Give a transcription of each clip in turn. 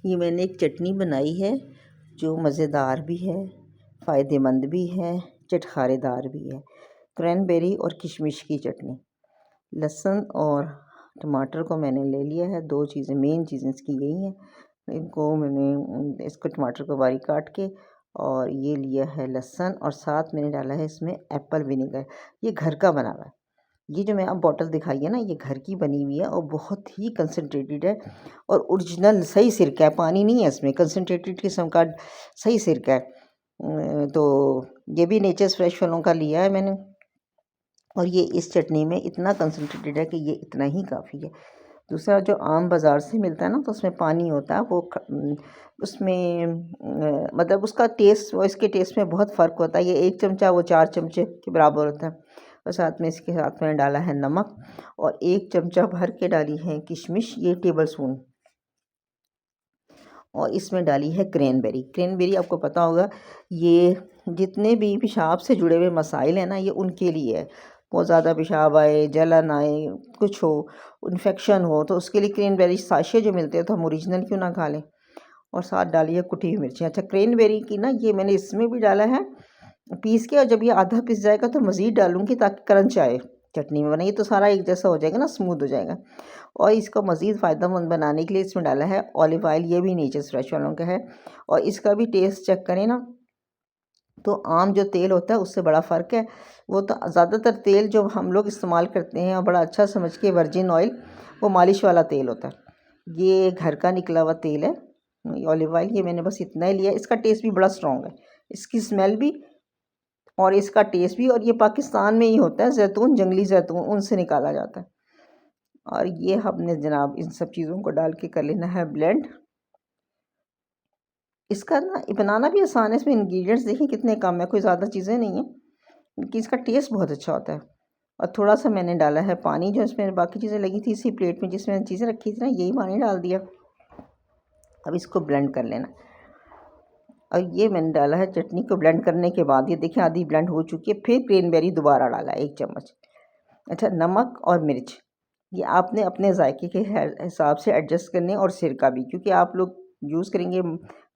ये मैंने एक चटनी बनाई है जो मज़ेदार भी है, फ़ायदेमंद भी है, चटखारेदार भी है। क्रैनबेरी और किशमिश की चटनी। लहसुन और टमाटर को मैंने ले लिया है। 2 चीज़ें, मेन चीज़ें इसकी यही हैं। इनको मैंने इसको टमाटर को बारीक काट के और ये लिया है लहसुन, और साथ मैंने डाला है इसमें एप्पल विनेगर। ये घर का बना हुआ है। ये जो मैं अब बॉटल दिखाई है ना, ये घर की बनी हुई है और बहुत ही कंसनट्रेटेड है और ओरिजिनल सही सिरका है, पानी नहीं है इसमें, कंसनट्रेटेड किस्म का सही सिरका है। तो ये भी नेचर्स फ्रेश वालों का लिया है मैंने, और ये इस चटनी में इतना कंसनट्रेटेड है कि ये इतना ही काफ़ी है। दूसरा, जो आम बाज़ार से मिलता है ना, तो उसमें पानी होता है, वो उसमें मतलब उसका टेस्ट और इसके टेस्ट में बहुत फ़र्क होता है। ये 1 चमचा वो 4 चमचे के बराबर होता है। और साथ में इसके साथ मैंने डाला है नमक, और 1 चमचा भर के डाली है किशमिश, ये टेबल स्पून, और इसमें डाली है क्रैनबेरी। क्रैनबेरी आपको पता होगा, ये जितने भी पेशाब से जुड़े हुए मसाइल हैं ना, ये उनके लिए है। बहुत ज़्यादा पेशाब आए, जलन आए, कुछ हो, इन्फेक्शन हो, तो उसके लिए क्रैनबेरी साशे जो मिलते हैं, तो हम ओरिजिनल क्यों ना खा लें। और साथ डाली है कुटी हुई मिर्ची। अच्छा, क्रैनबेरी की ना, ये मैंने इसमें भी डाला है पीस के, और जब ये आधा पिस जाएगा तो मज़ीद डालूँगी ताकि क्रंच आए चटनी में। बनाइए तो सारा एक जैसा हो जाएगा ना, स्मूथ हो जाएगा। और इसको मज़ीद फ़ायदेमंद बनाने के लिए इसमें डाला है ऑलिव ऑयल, ये भी नेचर्स फ्रेश वालों का है। और इसका भी टेस्ट चेक करें ना, तो आम जो तेल होता है उससे बड़ा फ़र्क है। वो तो ज़्यादातर तेल जो हम लोग इस्तेमाल करते हैं और बड़ा अच्छा समझ के, वर्जिन ऑयल, वो मालिश वाला तेल होता है। ये घर का निकला हुआ तेल है, ऑलिव ऑयल। ये मैंने बस इतना ही लिया। इसका टेस्ट भी बड़ा स्ट्रॉन्ग है, इसकी स्मेल भी और इसका टेस्ट भी। और ये पाकिस्तान में ही होता है, जैतून, जंगली जैतून, उनसे निकाला जाता है। और ये हमने जनाब इन सब चीज़ों को डाल के कर लेना है ब्लेंड। इसका ना बनाना भी आसान है। इसमें इंग्रेडिएंट्स देखिए कितने कम है, कोई ज़्यादा चीज़ें नहीं हैं, लेकिन इसका टेस्ट बहुत अच्छा होता है। और थोड़ा सा मैंने डाला है पानी, जो इसमें बाकी चीज़ें लगी थी इसी प्लेट में जिसमें चीज़ें रखी थी ना, यही पानी डाल दिया। अब इसको ब्लेंड कर लेना। और ये मैंने डाला है चटनी को ब्लेंड करने के बाद, ये देखिए आधी ब्लेंड हो चुकी है। फिर क्रैनबेरी दोबारा डाला 1 चम्मच। अच्छा, नमक और मिर्च ये आपने अपने जायके के हिसाब से एडजस्ट करने, और सिरका भी, क्योंकि आप लोग यूज़ करेंगे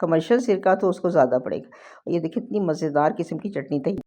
कमर्शियल सिरका तो उसको ज़्यादा पड़ेगा। और ये देखिए इतनी मज़ेदार किस्म की चटनी तैयार।